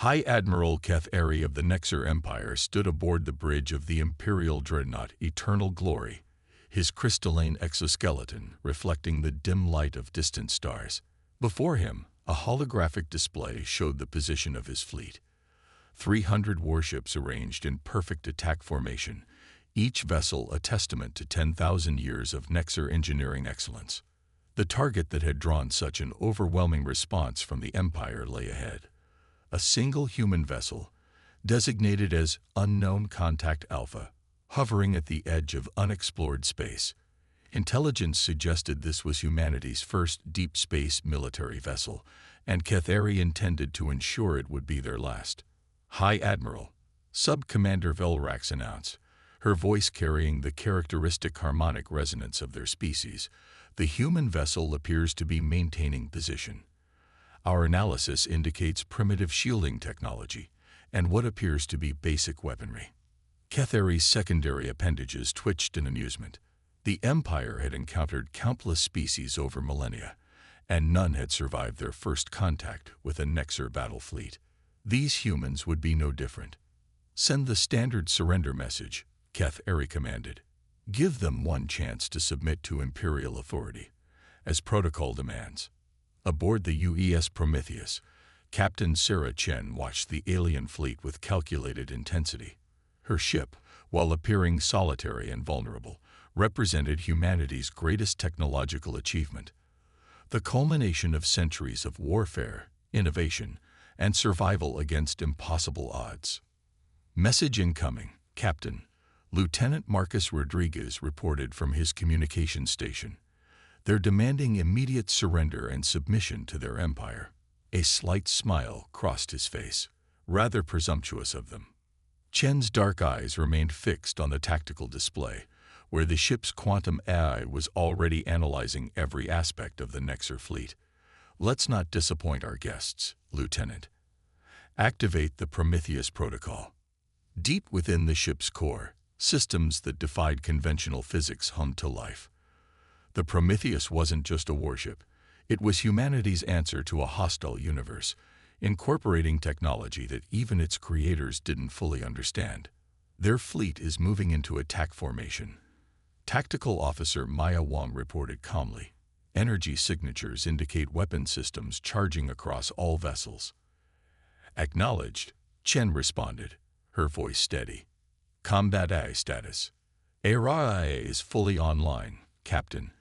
High Admiral Ketheri of the Nexer Empire stood aboard the bridge of the Imperial dreadnought Eternal Glory, his crystalline exoskeleton reflecting the dim light of distant stars. Before him, a holographic display showed the position of his fleet. 300 warships arranged in perfect attack formation, each vessel a testament to 10,000 years of Nexer engineering excellence. The target that had drawn such an overwhelming response from the Empire lay ahead. A single human vessel, designated as Unknown Contact Alpha, hovering at the edge of unexplored space. Intelligence suggested this was humanity's first deep space military vessel, and Ketheri intended to ensure it would be their last. High Admiral, Sub-Commander Velrax announced, her voice carrying the characteristic harmonic resonance of their species. The human vessel appears to be maintaining position. Our analysis indicates primitive shielding technology and what appears to be basic weaponry. Ketheri's secondary appendages twitched in amusement. The Empire had encountered countless species over millennia, and none had survived their first contact with a Nexer battle fleet. These humans would be no different. Send the standard surrender message, Ketheri commanded. Give them one chance to submit to Imperial authority, as protocol demands. Aboard the UES Prometheus, Captain Sarah Chen watched the alien fleet with calculated intensity. Her ship, while appearing solitary and vulnerable, represented humanity's greatest technological achievement, the culmination of centuries of warfare, innovation, and survival against impossible odds. Message incoming, Captain. Lieutenant Marcus Rodriguez reported from his communication station. They're demanding immediate surrender and submission to their empire. A slight smile crossed his face, rather presumptuous of them. Chen's dark eyes remained fixed on the tactical display, where the ship's quantum AI was already analyzing every aspect of the Nexer fleet. Let's not disappoint our guests, Lieutenant. Activate the Prometheus protocol. Deep within the ship's core, systems that defied conventional physics hummed to life. The Prometheus wasn't just a warship. It was humanity's answer to a hostile universe, incorporating technology that even its creators didn't fully understand. Their fleet is moving into attack formation. Tactical Officer Maya Wong reported calmly. Energy signatures indicate weapon systems charging across all vessels. Acknowledged, Chen responded, her voice steady. Combat AI status. AI is fully online, Captain.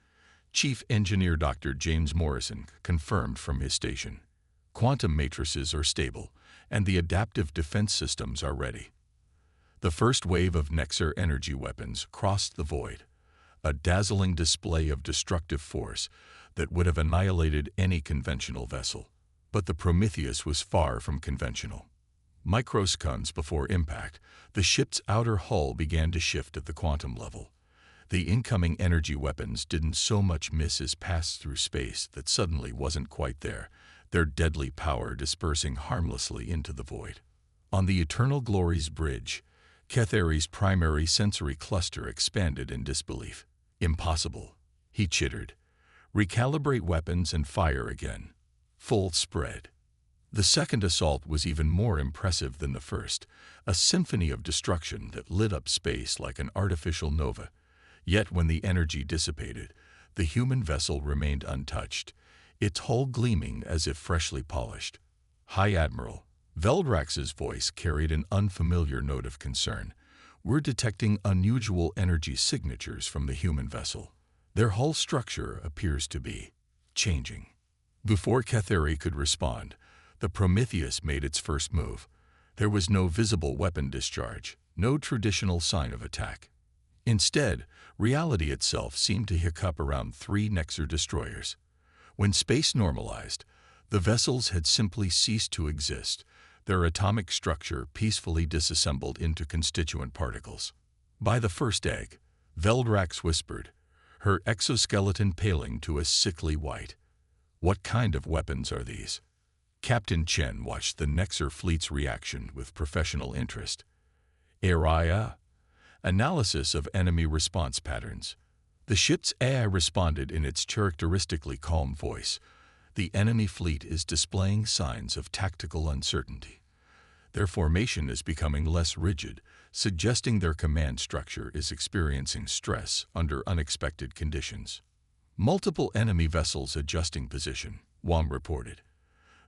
Chief Engineer Dr. James Morrison confirmed from his station. Quantum matrices are stable, and the adaptive defense systems are ready. The first wave of Nexer energy weapons crossed the void, a dazzling display of destructive force that would have annihilated any conventional vessel. But the Prometheus was far from conventional. Microseconds before impact, the ship's outer hull began to shift at the quantum level. The incoming energy weapons didn't so much miss as pass through space that suddenly wasn't quite there, their deadly power dispersing harmlessly into the void. On the Eternal Glory's bridge, Ketheri's primary sensory cluster expanded in disbelief. Impossible, he chittered. Recalibrate weapons and fire again. Full spread. The second assault was even more impressive than the first, a symphony of destruction that lit up space like an artificial nova. Yet when the energy dissipated, the human vessel remained untouched, its hull gleaming as if freshly polished. High Admiral, Veldrax's voice carried an unfamiliar note of concern. We're detecting unusual energy signatures from the human vessel. Their hull structure appears to be changing. Before Ketheri could respond, the Prometheus made its first move. There was no visible weapon discharge, no traditional sign of attack. Instead, reality itself seemed to hiccup around 3 Nexer destroyers. When space normalized, the vessels had simply ceased to exist, their atomic structure peacefully disassembled into constituent particles. By the first egg, Veldrax whispered, her exoskeleton paling to a sickly white. What kind of weapons are these? Captain Chen watched the Nexer fleet's reaction with professional interest. Area. Analysis of enemy response patterns. The ship's AI responded in its characteristically calm voice. The enemy fleet is displaying signs of tactical uncertainty. Their formation is becoming less rigid, suggesting their command structure is experiencing stress under unexpected conditions. Multiple enemy vessels adjusting position, Wong reported.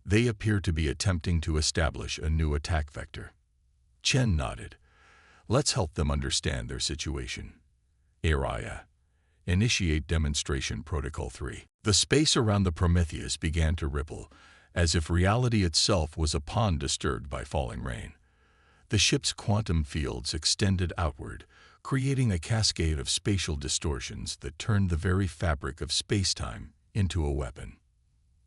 They appear to be attempting to establish a new attack vector. Chen nodded. Let's help them understand their situation. Area. Initiate Demonstration Protocol 3. The space around the Prometheus began to ripple, as if reality itself was a pond disturbed by falling rain. The ship's quantum fields extended outward, creating a cascade of spatial distortions that turned the very fabric of space-time into a weapon.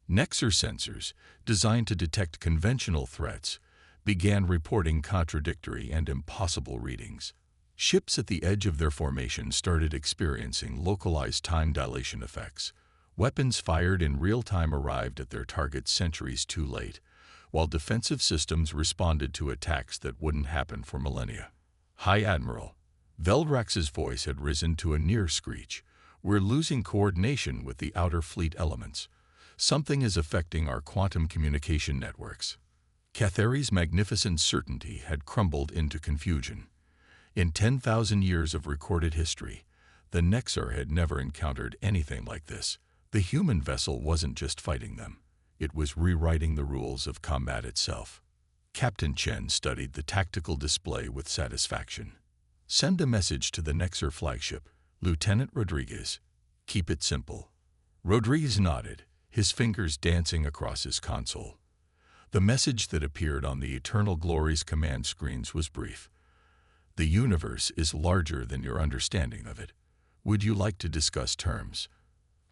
Nexar sensors, designed to detect conventional threats, began reporting contradictory and impossible readings. Ships at the edge of their formation started experiencing localized time dilation effects. Weapons fired in real time arrived at their targets centuries too late, while defensive systems responded to attacks that wouldn't happen for millennia. High Admiral Veldrax's voice had risen to a near screech. We're losing coordination with the outer fleet elements. Something is affecting our quantum communication networks. Catheri's magnificent certainty had crumbled into confusion. In 10,000 years of recorded history, the Nexar had never encountered anything like this. The human vessel wasn't just fighting them. It was rewriting the rules of combat itself. Captain Chen studied the tactical display with satisfaction. Send a message to the Nexar flagship, Lieutenant Rodriguez. Keep it simple. Rodriguez nodded, his fingers dancing across his console. The message that appeared on the Eternal Glories command screens was brief. The universe is larger than your understanding of it. Would you like to discuss terms?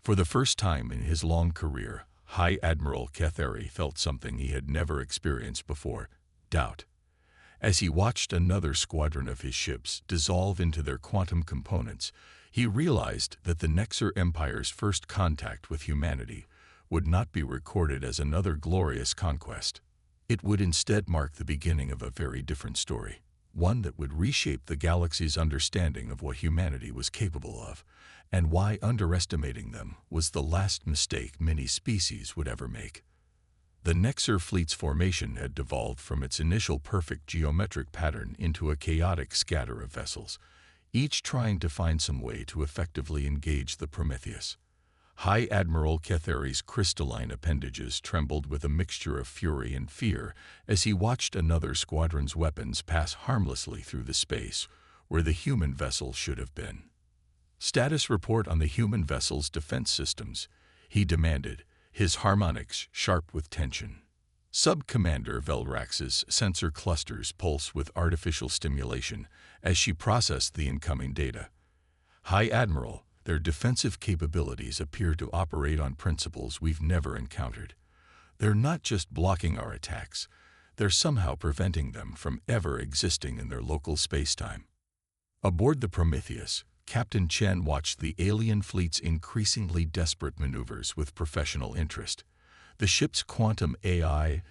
For the first time in his long career, High Admiral Catheri felt something he had never experienced before: doubt. As he watched another squadron of his ships dissolve into their quantum components, he realized that the Nexar Empire's first contact with humanity would not be recorded as another glorious conquest. It would instead mark the beginning of a very different story, one that would reshape the galaxy's understanding of what humanity was capable of, and why underestimating them was the last mistake many species would ever make. The Nexar fleet's formation had devolved from its initial perfect geometric pattern into a chaotic scatter of vessels, each trying to find some way to effectively engage the Prometheus. High Admiral Catheri's crystalline appendages trembled with a mixture of fury and fear as he watched another squadron's weapons pass harmlessly through the space where the human vessel should have been. Status report on the human vessel's defense systems, he demanded, his harmonics sharp with tension. Sub-Commander Veldrax's sensor clusters pulse with artificial stimulation as she processed the incoming data. High Admiral, their defensive capabilities appear to operate on principles we've never encountered. They're not just blocking our attacks, they're somehow preventing them from ever existing in their local spacetime. Aboard the Prometheus, Captain Chen watched the alien fleet's increasingly desperate maneuvers with professional interest. The ship's quantum AI,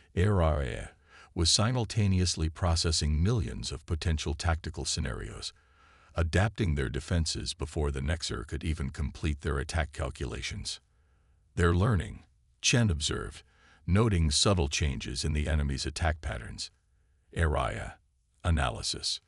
was simultaneously processing millions of potential tactical scenarios, adapting their defenses before the Nexar could even complete their attack calculations. They're learning, Chen observed, noting subtle changes in the enemy's attack patterns. Area. Analysis.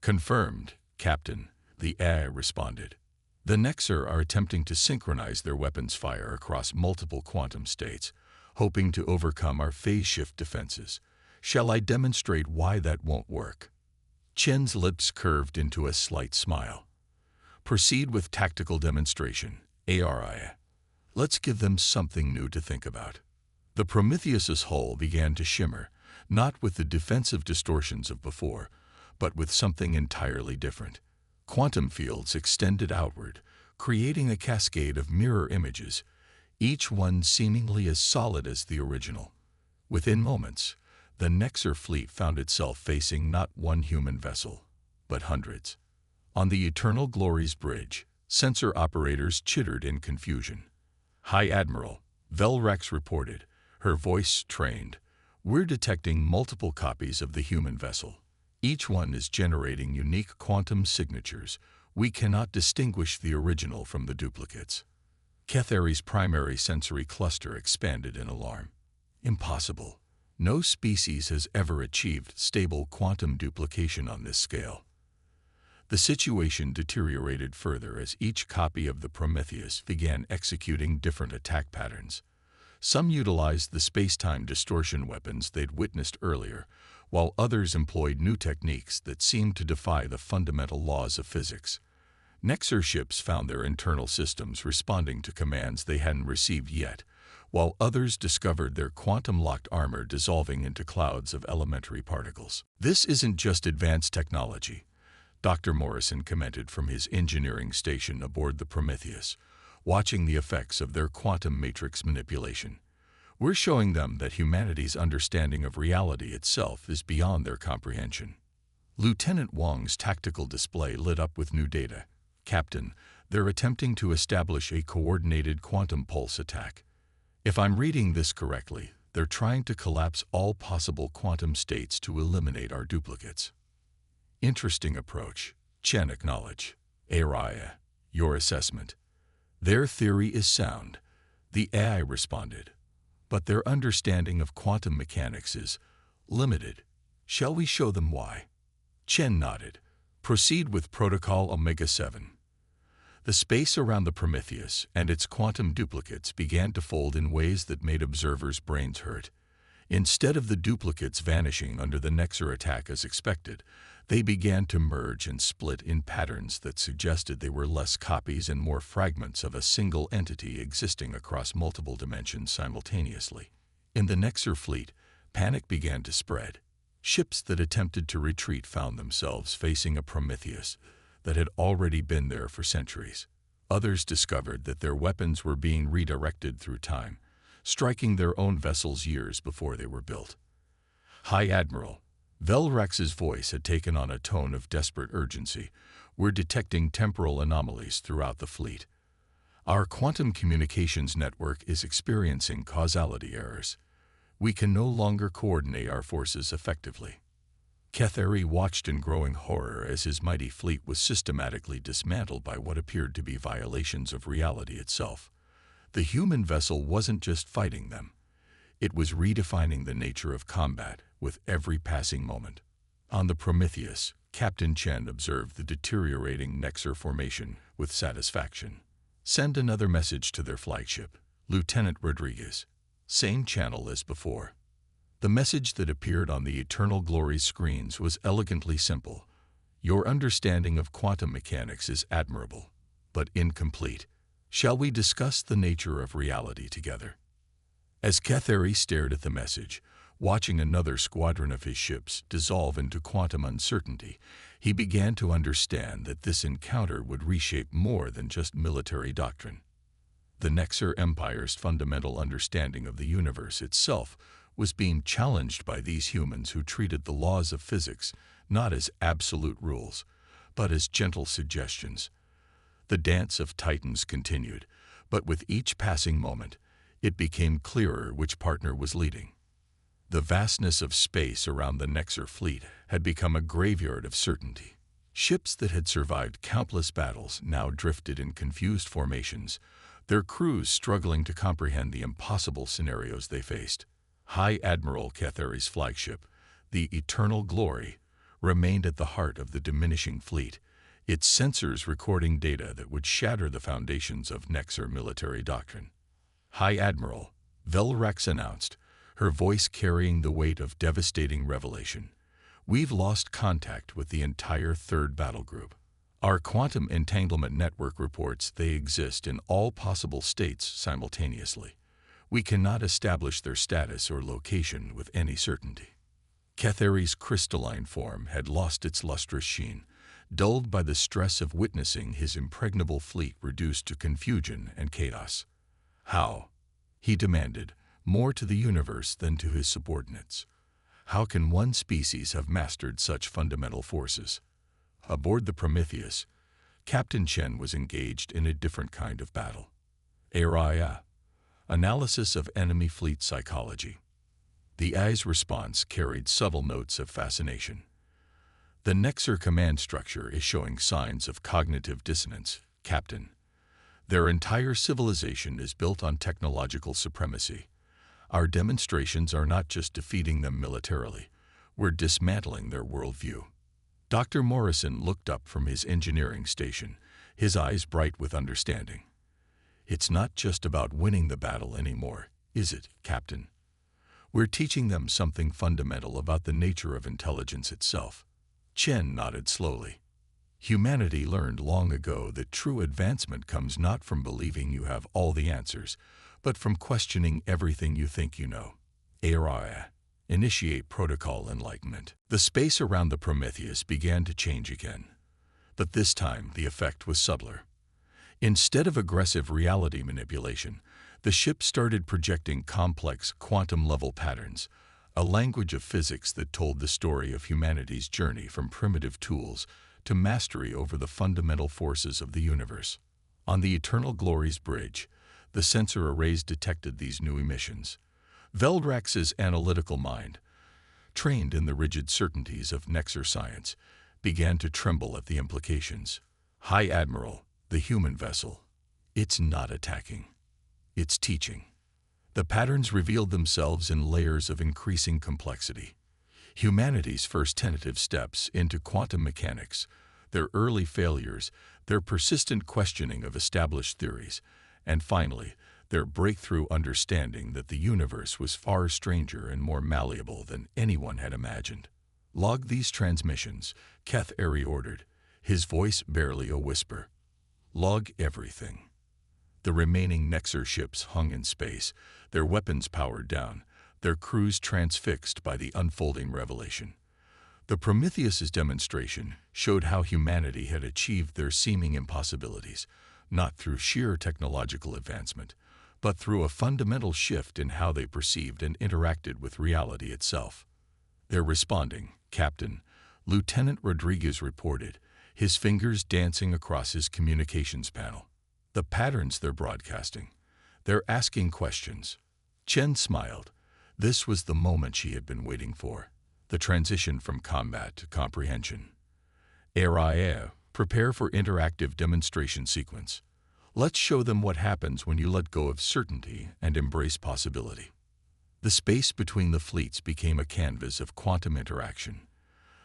Confirmed, Captain, the AI responded. The Nexar are attempting to synchronize their weapons fire across multiple quantum states, hoping to overcome our phase shift defenses. Shall I demonstrate why that won't work? Chen's lips curved into a slight smile. Proceed with tactical demonstration, ARI. Let's give them something new to think about. The Prometheus's hull began to shimmer, not with the defensive distortions of before, but with something entirely different. Quantum fields extended outward, creating a cascade of mirror images, each one seemingly as solid as the original. Within moments, the Nexar fleet found itself facing not one human vessel, but hundreds. On the Eternal Glories bridge, sensor operators chittered in confusion. High Admiral Veldrax reported, her voice trained. We're detecting multiple copies of the human vessel. Each one is generating unique quantum signatures. We cannot distinguish the original from the duplicates. Catheri's primary sensory cluster expanded in alarm. Impossible. No species has ever achieved stable quantum duplication on this scale. The situation deteriorated further as each copy of the Prometheus began executing different attack patterns. Some utilized the space-time distortion weapons they'd witnessed earlier, while others employed new techniques that seemed to defy the fundamental laws of physics. Nexar ships found their internal systems responding to commands they hadn't received yet, while others discovered their quantum-locked armor dissolving into clouds of elementary particles. This isn't just advanced technology, Dr. Morrison commented from his engineering station aboard the Prometheus, watching the effects of their quantum matrix manipulation. We're showing them that humanity's understanding of reality itself is beyond their comprehension. Lieutenant Wong's tactical display lit up with new data. Captain, they're attempting to establish a coordinated quantum pulse attack. If I'm reading this correctly, they're trying to collapse all possible quantum states to eliminate our duplicates. Interesting approach, Chen acknowledged. Araya, your assessment. Their theory is sound, the AI responded, but their understanding of quantum mechanics is limited. Shall we show them why? Chen nodded. Proceed with Protocol Omega-7. The space around the Prometheus and its quantum duplicates began to fold in ways that made observers' brains hurt. Instead of the duplicates vanishing under the Nexar attack as expected, they began to merge and split in patterns that suggested they were less copies and more fragments of a single entity existing across multiple dimensions simultaneously. In the Nexar fleet, panic began to spread. Ships that attempted to retreat found themselves facing a Prometheus that had already been there for centuries. Others discovered that their weapons were being redirected through time, striking their own vessels years before they were built. High Admiral, Velrax's voice had taken on a tone of desperate urgency. We're detecting temporal anomalies throughout the fleet. Our quantum communications network is experiencing causality errors. We can no longer coordinate our forces effectively. Ketheri watched in growing horror as his mighty fleet was systematically dismantled by what appeared to be violations of reality itself. The human vessel wasn't just fighting them. It was redefining the nature of combat with every passing moment. On the Prometheus, Captain Chen observed the deteriorating Nexar formation with satisfaction. Send another message to their flagship, Lieutenant Rodriguez. Same channel as before. The message that appeared on the Eternal Glory screens was elegantly simple. Your understanding of quantum mechanics is admirable, but incomplete. Shall we discuss the nature of reality together? As Ketheri stared at the message, watching another squadron of his ships dissolve into quantum uncertainty, he began to understand that this encounter would reshape more than just military doctrine. The Nexar Empire's fundamental understanding of the universe itself was being challenged by these humans who treated the laws of physics not as absolute rules, but as gentle suggestions. The dance of titans continued, but with each passing moment, it became clearer which partner was leading. The vastness of space around the Nexar fleet had become a graveyard of certainty. Ships that had survived countless battles now drifted in confused formations, their crews struggling to comprehend the impossible scenarios they faced. High Admiral Ketheri's flagship, the Eternal Glory, remained at the heart of the diminishing fleet, its sensors recording data that would shatter the foundations of Nexar military doctrine. High Admiral, Velrax announced, her voice carrying the weight of devastating revelation. We've lost contact with the entire third battle group. Our quantum entanglement network reports they exist in all possible states simultaneously. We cannot establish their status or location with any certainty. Ketheri's crystalline form had lost its lustrous sheen, dulled by the stress of witnessing his impregnable fleet reduced to confusion and chaos. How? He demanded, more to the universe than to his subordinates. How can one species have mastered such fundamental forces? Aboard the Prometheus, Captain Chen was engaged in a different kind of battle. Araya, analysis of enemy fleet psychology. The AI's response carried subtle notes of fascination. The Nexar command structure is showing signs of cognitive dissonance, Captain. Their entire civilization is built on technological supremacy. Our demonstrations are not just defeating them militarily, we're dismantling their worldview. Dr. Morrison looked up from his engineering station, his eyes bright with understanding. It's not just about winning the battle anymore, is it, Captain? We're teaching them something fundamental about the nature of intelligence itself. Chen nodded slowly. Humanity learned long ago that true advancement comes not from believing you have all the answers, but from questioning everything you think you know. Area. Initiate protocol enlightenment. The space around the Prometheus began to change again, but this time the effect was subtler. Instead of aggressive reality manipulation, the ship started projecting complex quantum-level patterns, a language of physics that told the story of humanity's journey from primitive tools to mastery over the fundamental forces of the universe. On the Eternal Glories Bridge, the sensor arrays detected these new emissions. Veldrax's analytical mind, trained in the rigid certainties of Nexer science, began to tremble at the implications. High Admiral, the human vessel. It's not attacking. It's teaching. The patterns revealed themselves in layers of increasing complexity. Humanity's first tentative steps into quantum mechanics, their early failures, their persistent questioning of established theories, and finally, their breakthrough understanding that the universe was far stranger and more malleable than anyone had imagined. Log these transmissions, Keth Airy ordered, his voice barely a whisper. Log everything. The remaining Nexer ships hung in space, their weapons powered down, their crews transfixed by the unfolding revelation. The Prometheus's demonstration showed how humanity had achieved their seeming impossibilities, not through sheer technological advancement, but through a fundamental shift in how they perceived and interacted with reality itself. They're responding, Captain, Lieutenant Rodriguez reported, his fingers dancing across his communications panel. The patterns they're broadcasting. They're asking questions. Chen smiled. This was the moment she had been waiting for. The transition from combat to comprehension. Area, prepare for interactive demonstration sequence. Let's show them what happens when you let go of certainty and embrace possibility. The space between the fleets became a canvas of quantum interaction.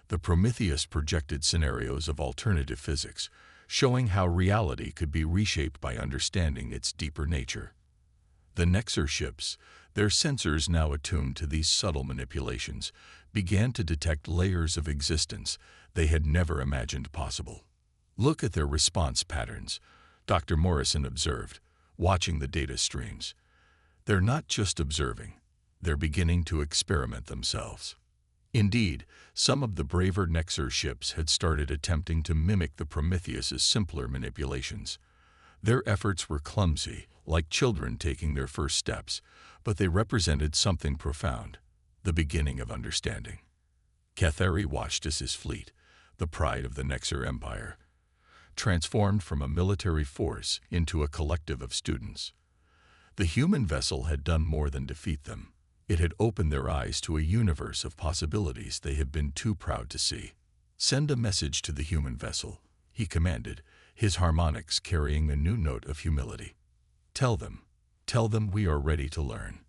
The Prometheus projected scenarios of alternative physics, showing how reality could be reshaped by understanding its deeper nature. The Nexer ships, their sensors now attuned to these subtle manipulations, began to detect layers of existence they had never imagined possible. Look at their response patterns, Dr. Morrison observed, watching the data streams. They're not just observing, they're beginning to experiment themselves. Indeed, some of the braver Nexer ships had started attempting to mimic the Prometheus's simpler manipulations. Their efforts were clumsy, like children taking their first steps, but they represented something profound, the beginning of understanding. Ketheri watched as his fleet, the pride of the Nexer Empire, transformed from a military force into a collective of students. The human vessel had done more than defeat them. It had opened their eyes to a universe of possibilities they had been too proud to see. Send a message to the human vessel, he commanded, his harmonics carrying a new note of humility. Tell them we are ready to learn.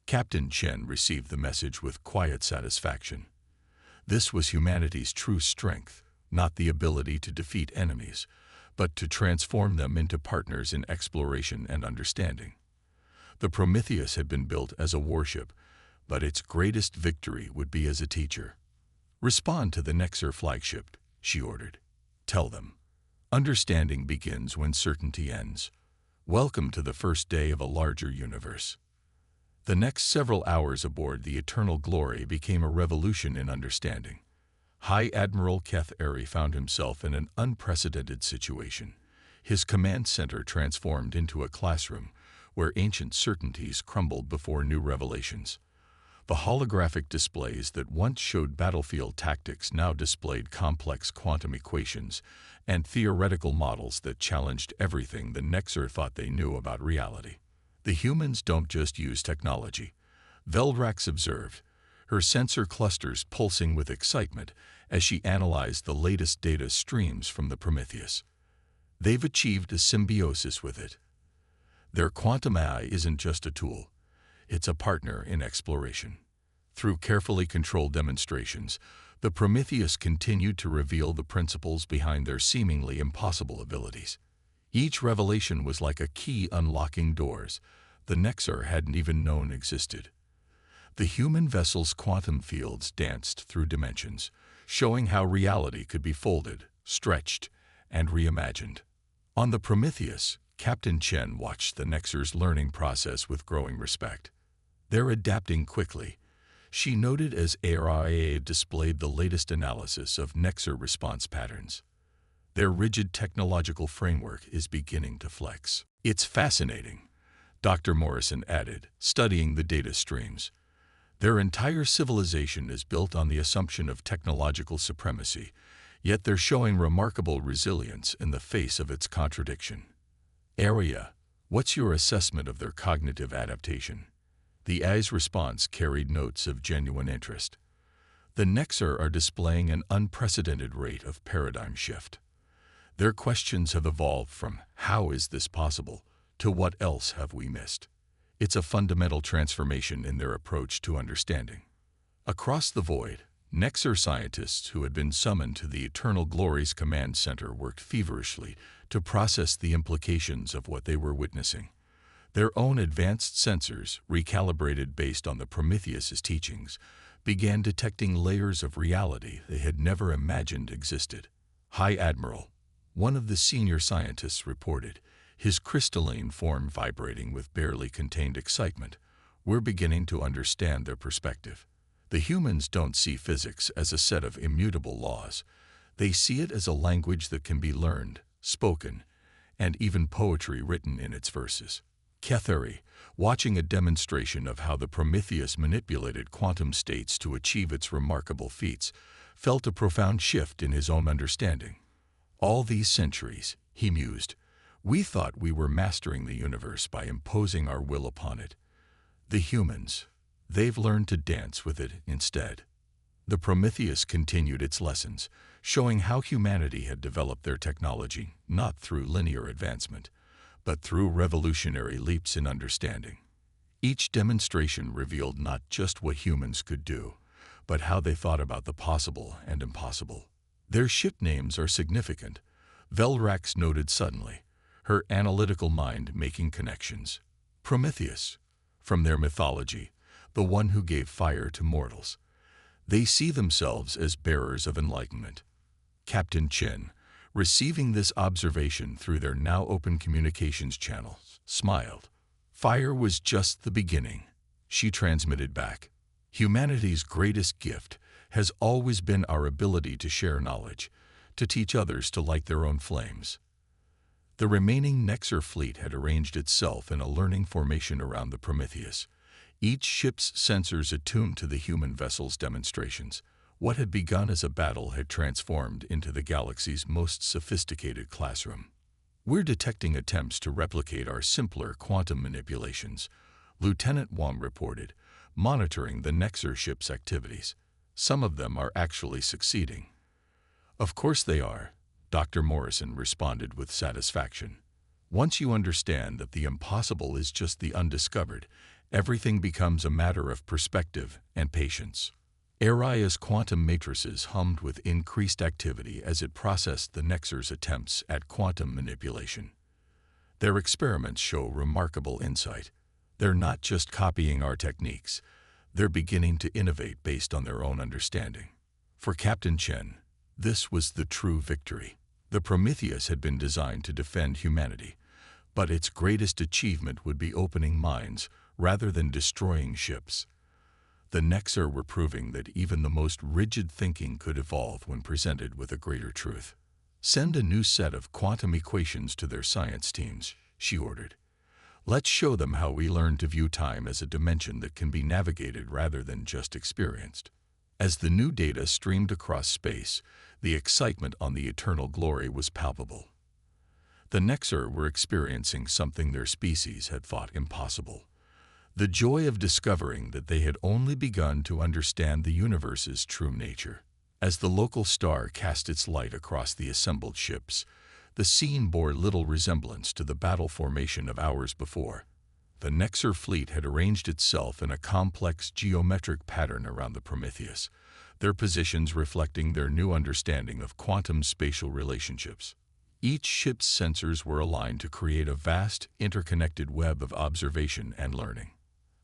Captain Chen received the message with quiet satisfaction. This was humanity's true strength, not the ability to defeat enemies, but to transform them into partners in exploration and understanding. The Prometheus had been built as a warship, but its greatest victory would be as a teacher. Respond to the Nexer flagship, she ordered. Tell them. Understanding begins when certainty ends. Welcome to the first day of a larger universe. The next several hours aboard the Eternal Glory became a revolution in understanding. High Admiral Keth Airy found himself in an unprecedented situation. His command center transformed into a classroom where ancient certainties crumbled before new revelations. The holographic displays that once showed battlefield tactics now displayed complex quantum equations and theoretical models that challenged everything the Nexer thought they knew about reality. The humans don't just use technology, Veldrax observed, her sensor clusters pulsing with excitement as she analyzed the latest data streams from the Prometheus. They've achieved a symbiosis with it. Their quantum AI isn't just a tool. It's a partner in exploration. Through carefully controlled demonstrations, the Prometheus continued to reveal the principles behind their seemingly impossible abilities. Each revelation was like a key unlocking doors the Nexar hadn't even known existed. The human vessel's quantum fields danced through dimensions, showing how reality could be folded, stretched, and reimagined. On the Prometheus, Captain Chen watched the Nexar's learning process with growing respect. They're adapting quickly, she noted as ARIA displayed the latest analysis of Nexar response patterns. Their rigid technological framework is beginning to flex. It's fascinating, Dr. Morrison added, studying the data streams. Their entire civilization is built on the assumption of technological supremacy, yet they're showing remarkable resilience in the face of its contradiction. Area, what's your assessment of their cognitive adaptation? The AI's response carried notes of genuine interest. The Nexar are displaying an unprecedented rate of paradigm shift. Their questions have evolved from "how is this possible?" to "what else have we missed?" It's a fundamental transformation in their approach to understanding. Across the void, Nexar scientists who had been summoned to the Eternal Glories Command Center worked feverishly to process the implications of what they were witnessing. Their own advanced sensors, recalibrated based on the Prometheus's teachings, began detecting layers of reality they had never imagined existed. High Admiral, one of the senior scientists reported, his crystalline form vibrating with barely contained excitement. We're beginning to understand their perspective. The humans don't see physics as a set of immutable laws. They see it as a language that can be learned, spoken, and even poetry written in its verses. Ketheri, watching a demonstration of how the Prometheus manipulated quantum states to achieve its remarkable feats, felt a profound shift in his own understanding. All these centuries, he mused, we thought we were mastering the universe by imposing our will upon it. The humans, they've learned to dance with it instead. The Prometheus continued its lessons, showing how humanity had developed their technology not through linear advancement, but through revolutionary leaps in understanding. Each demonstration revealed not just what humans could do, but how they thought about the possible and impossible. Their ship names are significant, Velrax noted suddenly, her analytical mind making connections. Prometheus, from their mythology, the one who gave fire to mortals. They see themselves as bearers of enlightenment. Captain Chen, receiving this observation through their now open communications channels, smiled. Fire was just the beginning, she transmitted back. Humanity's greatest gift has always been our ability to share knowledge, to teach others to light their own flames. The remaining Nexar fleet had arranged itself in a learning formation around the Prometheus, each ship's sensors attuned to the human vessel's demonstrations. What had begun as a battle had transformed into the galaxy's most sophisticated classroom. We're detecting attempts to replicate our simpler quantum manipulations, Lieutenant Wang reported, monitoring the Nexar ship's activities. Some of them are actually succeeding. Of course they are, Dr. Morrison responded with satisfaction. Once you understand that the impossible is just the undiscovered, everything becomes a matter of perspective and patience. Aria's quantum matrices hummed with increased activity as it processed the Nexar's attempts at quantum manipulation. Their experiments show remarkable insight. They're not just copying our techniques, they're beginning to innovate based on their own understanding. For Captain Chen, this was the true victory. The Prometheus had been designed to defend humanity, but its greatest achievement would be opening minds rather than destroying ships. The Nexar were proving that even the most rigid thinking could evolve when presented with a greater truth. Send a new set of quantum equations to their science teams, she ordered. Let's show them how we learn to view time as a dimension that can be navigated rather than just experienced. As the new data streamed across space, the excitement on the Eternal Glory was palpable. The Nexar were experiencing something their species had thought impossible. The joy of discovering that they had only begun to understand the universe's true nature. As the local star cast its light across the assembled ships, the scene bore little resemblance to the battle formation of hours before. The Nexer fleet had arranged itself in a complex geometric pattern around the Prometheus, their positions reflecting their new understanding of quantum spatial relationships. Each ship's sensors were aligned to create a vast, interconnected web of observation and learning.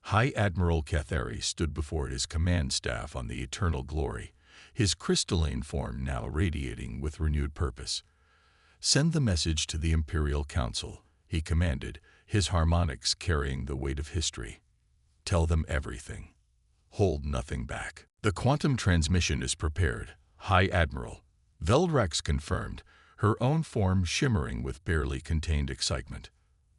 High Admiral Cathari stood before his command staff on the Eternal Glory, his crystalline form now radiating with renewed purpose. "Send the message to the Imperial Council," he commanded, his harmonics carrying the weight of history. "Tell them everything. Hold nothing back." "The quantum transmission is prepared, High Admiral," Veldrax confirmed, her own form shimmering with barely contained excitement.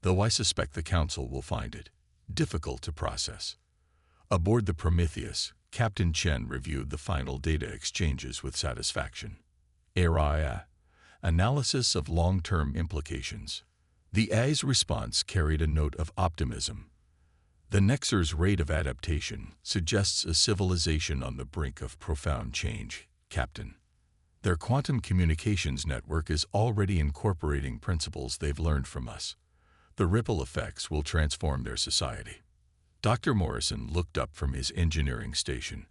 "Though I suspect the Council will find it difficult to process." Aboard the Prometheus, Captain Chen reviewed the final data exchanges with satisfaction. "Area. Analysis of long-term implications." The AI's response carried a note of optimism. "The Nexer's rate of adaptation suggests a civilization on the brink of profound change, Captain. Their quantum communications network is already incorporating principles they've learned from us. The ripple effects will transform their society." Dr. Morrison looked up from his engineering station,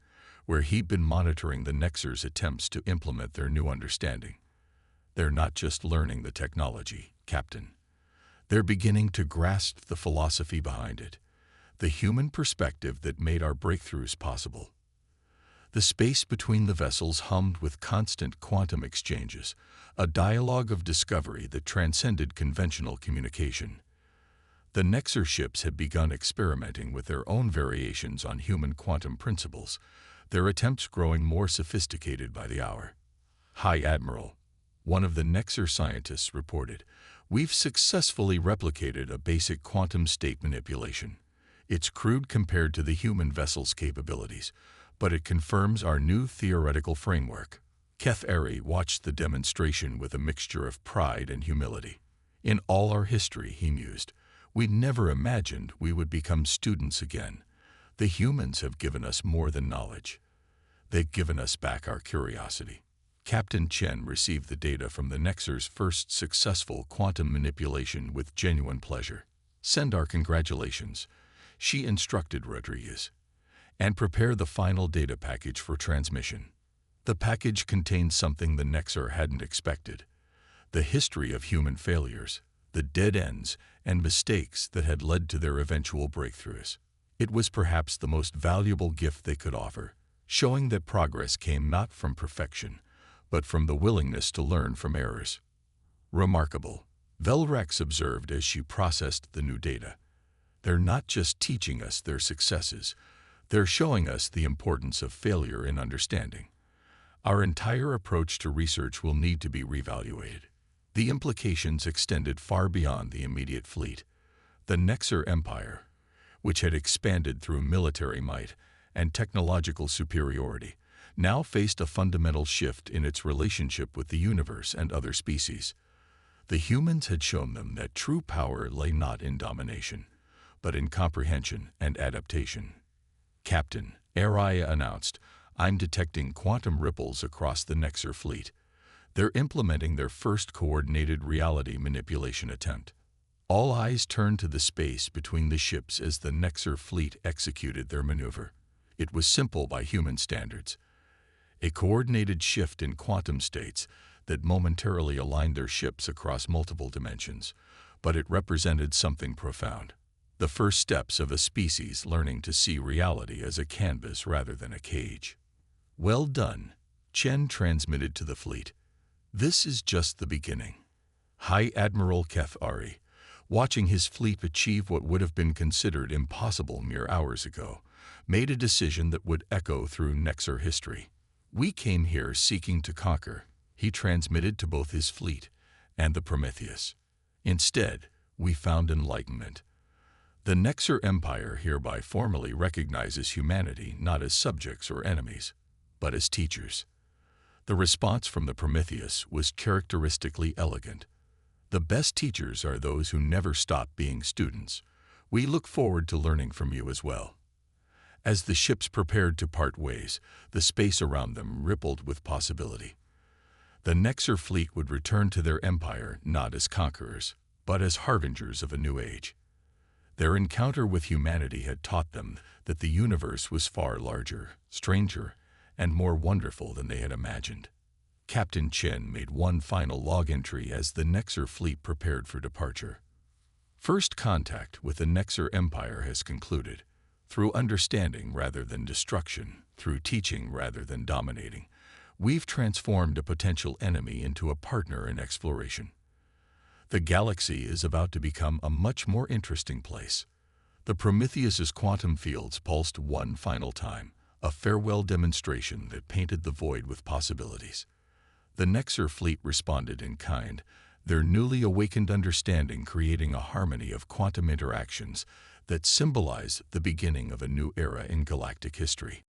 where he'd been monitoring the Nexer's attempts to implement their new understanding. "They're not just learning the technology, Captain. They're beginning to grasp the philosophy behind it, the human perspective that made our breakthroughs possible." The space between the vessels hummed with constant quantum exchanges, a dialogue of discovery that transcended conventional communication. The Nexer ships had begun experimenting with their own variations on human quantum principles, their attempts growing more sophisticated by the hour. "High Admiral," one of the Nexer scientists reported, "we've successfully replicated a basic quantum state manipulation. It's crude compared to the human vessel's capabilities, but it confirms our new theoretical framework." Cathari watched the demonstration with a mixture of pride and humility. "In all our history," he mused, "we never imagined we would become students again. The humans have given us more than knowledge. They've given us back our curiosity." Captain Chen received the data from the Nexer's first successful quantum manipulation with genuine pleasure. "Send our congratulations," she instructed Rodriguez, "and prepare the final data package for transmission." The package contained something the Nexer hadn't expected: the history of human failures, the dead ends and mistakes that had led to their eventual breakthroughs. It was perhaps the most valuable gift they could offer, showing that progress came not from perfection, but from the willingness to learn from errors. "Remarkable," Veldrax observed as she processed the new data. "They're not just teaching us their successes, they're showing us the importance of failure in understanding. Our entire approach to research will need to be reevaluated." The implications extended far beyond the immediate fleet. The Nexer Empire, which had expanded through military might and technological superiority, now faced a fundamental shift in its relationship with the universe and other species. The humans had shown them that true power lay not in domination, but in comprehension and adaptation. "Captain," Araya announced, "I'm detecting quantum ripples across the Nexer fleet. They're implementing their first coordinated reality manipulation attempt." All eyes turned to the space between the ships as the Nexer fleet executed their maneuver. It was simple by human standards: a coordinated shift in quantum states that momentarily aligned their ships across multiple dimensions, but it represented something profound: the first steps of a species learning to see reality as a canvas rather than a cage. "Well done," Chen transmitted to the fleet. "This is just the beginning." High Admiral Cathari, watching his fleet achieve what would have been considered impossible mere hours ago, made a decision that would echo through Nexer history. "We came here seeking to conquer," he transmitted to both his fleet and the Prometheus. "Instead, we found enlightenment. The Nexer Empire hereby formally recognizes humanity not as subjects or enemies, but as teachers." The response from the Prometheus was characteristically elegant. "The best teachers are those who never stop being students. We look forward to learning from you as well." As the ships prepared to part ways, the space around them rippled with possibility. The Nexer fleet would return to their empire not as conquerors, but as harbingers of a new age. Their encounter with humanity had taught them that the universe was far larger, stranger, and more wonderful than they had imagined. Captain Chen made one final log entry as the Nexer fleet prepared for departure. First contact with the Nexer Empire has concluded. Through understanding rather than destruction, through teaching rather than dominating, we've transformed a potential enemy into a partner in exploration. The galaxy is about to become a much more interesting place. The Prometheus's quantum fields pulsed one final time, a farewell demonstration that painted the void with possibilities. The Nexer fleet responded in kind, their newly awakened understanding creating a harmony of quantum interactions that symbolize the beginning of a new era in galactic history.